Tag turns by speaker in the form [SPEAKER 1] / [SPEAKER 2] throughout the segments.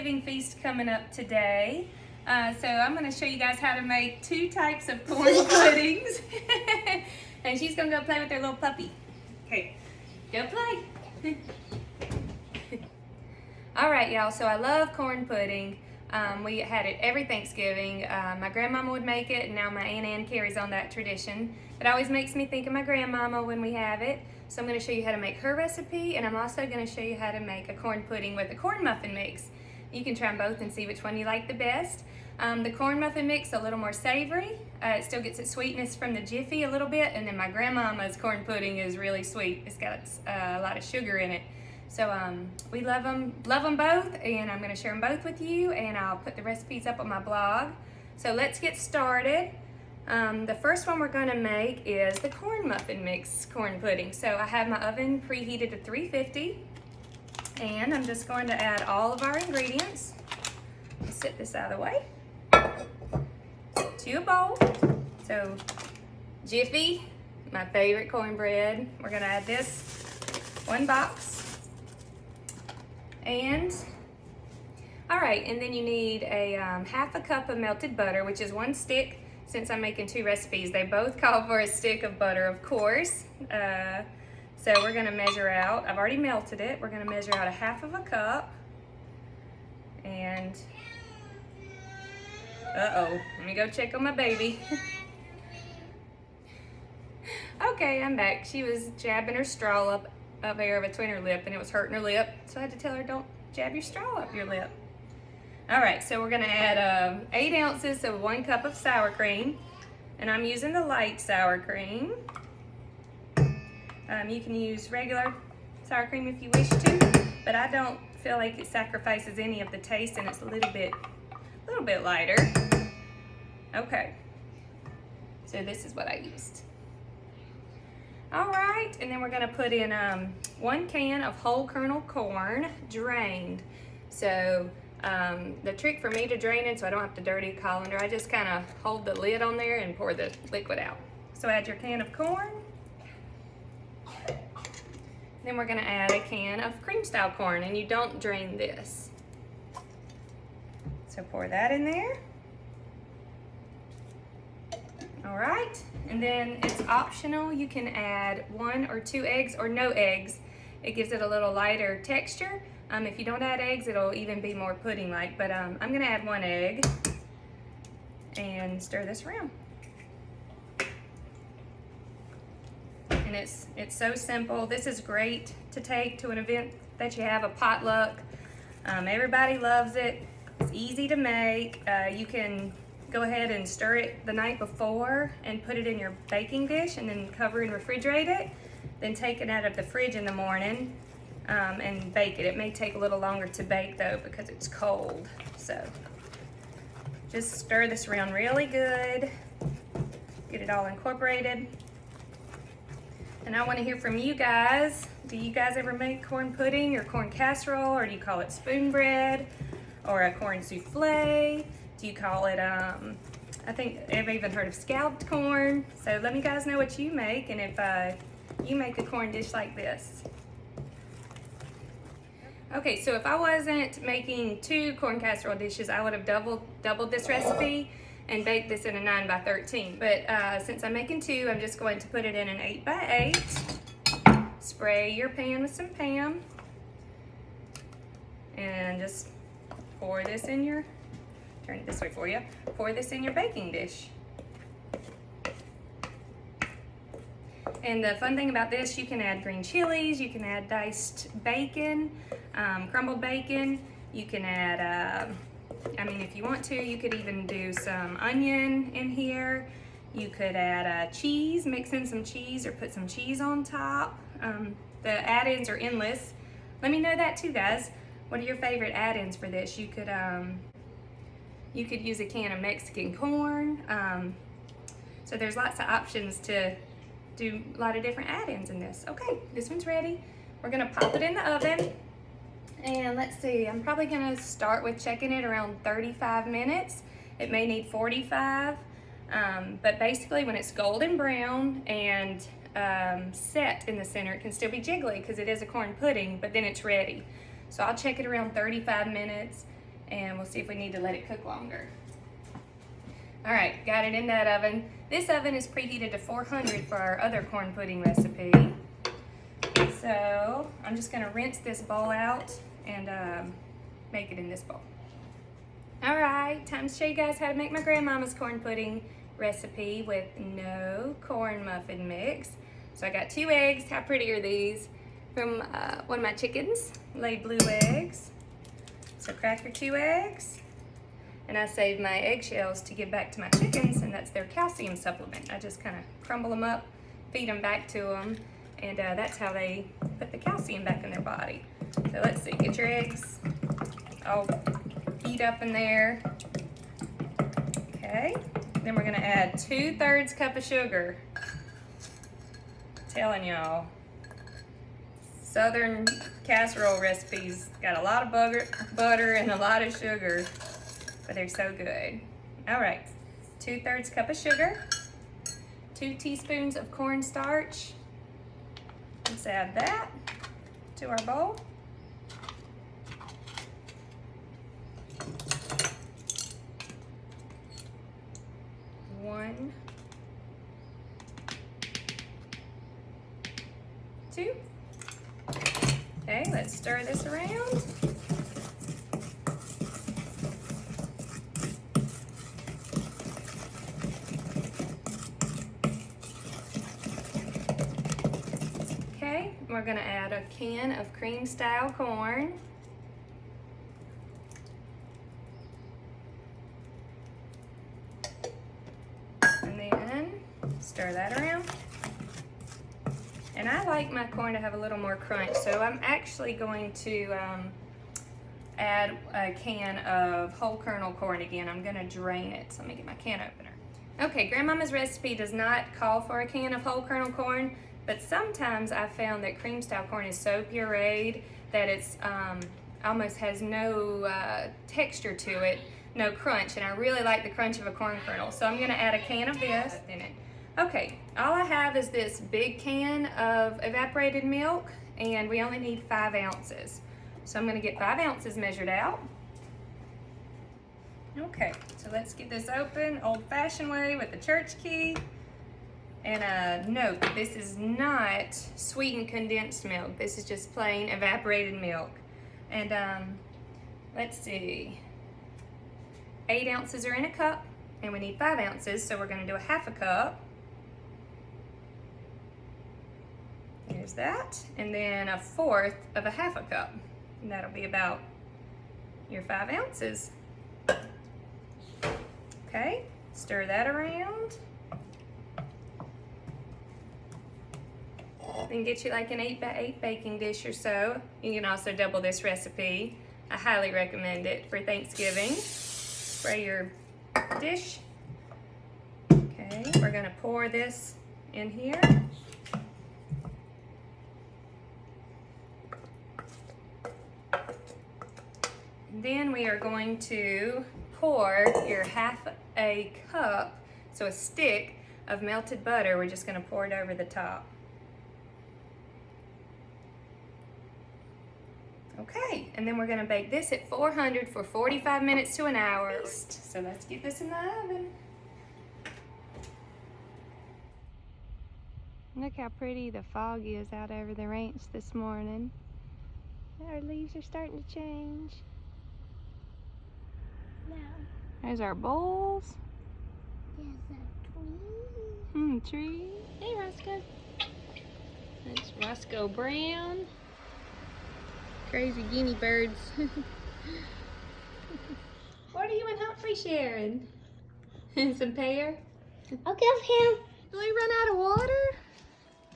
[SPEAKER 1] Thanksgiving feast coming up today. So I'm going to show you guys how to make 2 types of corn puddings. And she's going to go play with her little puppy. Okay, go play. All right, y'all, so I love corn pudding. We had it every Thanksgiving. My grandmama would make it, and now my Aunt Ann carries on that tradition. It always makes me think of my grandmama when we have it. So I'm going to show you how to make her recipe, and I'm also going to show you how to make a corn pudding with a corn muffin mix. You can try them both and see which one you like the best. The corn muffin mix a little more savory. It still gets its sweetness from the Jiffy a little bit, and then my grandmama's corn pudding is really sweet. It's got a lot of sugar in it. So we love them both, and I'm going to share them both with you, and I'll put the recipes up on my blog. So let's get started. The first one we're going to make is the corn muffin mix corn pudding. So I have my oven preheated to 350, and I'm just going to add all of our ingredients. Let's set this out of the way to a bowl. So Jiffy, my favorite cornbread. We're going to add this 1 box. And all right, and then you need a half a cup of melted butter, which is 1 stick. Since I'm making 2 recipes, they both call for a stick of butter, of course. So we're gonna measure out, I've already melted it, we're gonna measure out a half of a cup. And, uh-oh, let me go check on my baby. Okay, I'm back. She was jabbing her straw up there between her lip, and it was hurting her lip. So I had to tell her, don't jab your straw up your lip. All right, so we're gonna add 8 ounces of 1 cup of sour cream, and I'm using the light sour cream. You can use regular sour cream if you wish to, but I don't feel like it sacrifices any of the taste, and it's a little bit lighter. Okay, so this is what I used. All right, and then we're gonna put in 1 can of whole kernel corn, drained. So the trick for me to drain it, so I don't have to dirty a colander, I just kind of hold the lid on there and pour the liquid out. So add your can of corn. Then we're gonna add a can of cream style corn, and you don't drain this. So pour that in there. All right, and then it's optional. You can add 1 or 2 eggs or no eggs. It gives it a little lighter texture. If you don't add eggs, it'll even be more pudding-like, but I'm gonna add 1 egg and stir this around. And it's so simple. This is great to take to an event that you have, a potluck. Everybody loves it. It's easy to make. You can go ahead and stir it the night before and put it in your baking dish and then cover and refrigerate it. Then take it out of the fridge in the morning and bake it. It may take a little longer to bake though because it's cold. So just stir this around really good. Get it all incorporated. And I want to hear from you guys. Do you guys ever make corn pudding or corn casserole, or do you call it spoon bread or a corn souffle? Do you call it, I think I've even heard of scalloped corn. So let me guys know what you make, and if you make a corn dish like this. Okay, so if I wasn't making 2 corn casserole dishes, I would have doubled this recipe and bake this in a 9x13. But since I'm making 2, I'm just going to put it in an 8x8. Spray your pan with some Pam. And just pour this in your, turn it this way for you, pour this in your baking dish. And the fun thing about this, you can add green chilies, you can add diced bacon, crumbled bacon, you can add, I mean, if you want to, you could even do some onion in here. You could add cheese, mix in some cheese or put some cheese on top. The add-ins are endless. Let me know that too, guys. What are your favorite add-ins for this? You could use a can of Mexican corn. So there's lots of options to do a lot of different add-ins in this. Okay, this one's ready. We're gonna pop it in the oven. And let's see, I'm probably gonna start with checking it around 35 minutes. It may need 45, but basically when it's golden brown and set in the center, it can still be jiggly because it is a corn pudding, but then it's ready. So I'll check it around 35 minutes and we'll see if we need to let it cook longer. All right, got it in that oven. This oven is preheated to 400 for our other corn pudding recipe. So I'm just gonna rinse this bowl out and make it in this bowl. All right, time to show you guys how to make my grandmama's corn pudding recipe with no corn muffin mix. So I got 2 eggs. How pretty are these? From one of my chickens, laid blue eggs. So crack your 2 eggs. And I save my eggshells to give back to my chickens, and that's their calcium supplement. I just kind of crumble them up, feed them back to them, and that's how they put the calcium back in their body. So let's see, get your eggs all beat up in there. Okay, then we're gonna add 2/3 cup of sugar. Telling y'all, Southern casserole recipes got a lot of butter and a lot of sugar, but they're so good. All right, 2/3 cup of sugar, 2 teaspoons of cornstarch. Let's add that to our bowl. One, 2. Okay, let's stir this around. Okay, we're gonna add a can of cream style corn. And then stir that around. And I like my corn to have a little more crunch, so I'm actually going to add a can of whole kernel corn again. I'm gonna drain it, so let me get my can opener. Okay, Grandmama's recipe does not call for a can of whole kernel corn, but sometimes I found that cream style corn is so pureed that it's almost has no texture to it, no crunch, and I really like the crunch of a corn kernel. So I'm gonna add a can of this in it. Okay, all I have is this big can of evaporated milk, and we only need 5 ounces. So I'm gonna get 5 ounces measured out. Okay, so let's get this open, old-fashioned way with the church key. And note that this is not sweetened condensed milk. This is just plain evaporated milk. And let's see, 8 ounces are in a cup, and we need 5 ounces, so we're gonna do a 1/2 cup. There's that, and then 1/4 of a 1/2 cup. And that'll be about your 5 ounces. Okay, stir that around. Then get you like an 8x8 baking dish or so. You can also double this recipe. I highly recommend it for Thanksgiving. Spray your dish. Okay, we're gonna pour this in here. Then we are going to pour your 1/2 cup, so a stick of melted butter. We're just going to pour it over the top. Okay, and then we're going to bake this at 400 for 45 minutes to an hour. So let's get this in the oven. Look how pretty the fog is out over the ranch this morning. Our leaves are starting to change. There's our bowls.
[SPEAKER 2] There's a tree.
[SPEAKER 1] Tree. Hey, Roscoe. That's Roscoe Brown. Crazy guinea birds. What are you and Humphrey sharing? Some pear?
[SPEAKER 2] I'll give him.
[SPEAKER 1] Will he run out of water?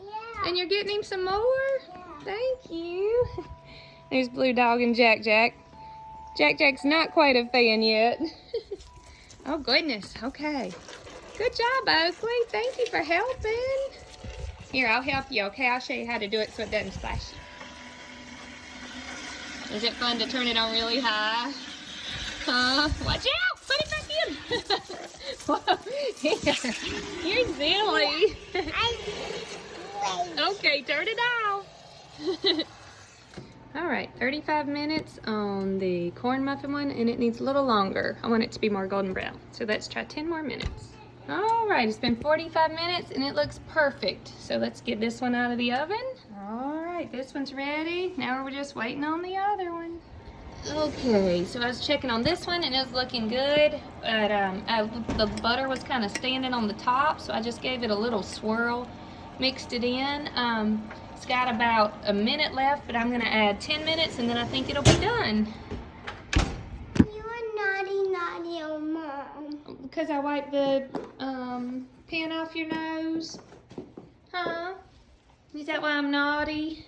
[SPEAKER 2] Yeah.
[SPEAKER 1] And you're getting him some more?
[SPEAKER 2] Yeah.
[SPEAKER 1] Thank you. There's Blue Dog and Jack Jack. Jack Jack's not quite a fan yet. Oh goodness, okay. Good job, Oakley. Thank you for helping. Here, I'll help you, okay? I'll show you how to do it so it doesn't splash you. Is it fun to turn it on really high? Watch out! Put it back in! Whoa, here. You're silly. Okay, turn it off. All All right, 35 minutes on the corn muffin one, and it needs a little longer. I want it to be more golden brown. So let's try 10 more minutes. All right, it's been 45 minutes and it looks perfect. So let's get this one out of the oven. All right, this one's ready. Now we're just waiting on the other one. Okay, so I was checking on this one and it was looking good, but the butter was kind of standing on the top, so I just gave it a little swirl, mixed it in. It's got about a minute left, but I'm gonna add 10 minutes and then I think it'll be done.
[SPEAKER 2] You are naughty, oh Mom.
[SPEAKER 1] Because I wiped the pen off your nose? Huh? Is that why I'm naughty?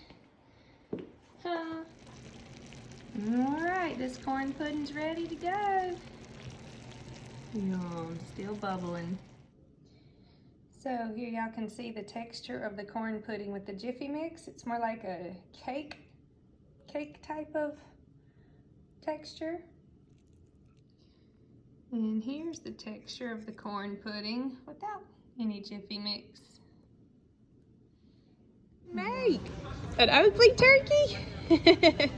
[SPEAKER 1] Huh? Alright, this corn pudding's ready to go. Yum, still bubbling. So here y'all can see the texture of the corn pudding with the Jiffy Mix. It's more like a cake type of texture. And here's the texture of the corn pudding without any Jiffy Mix. Make an ugly turkey?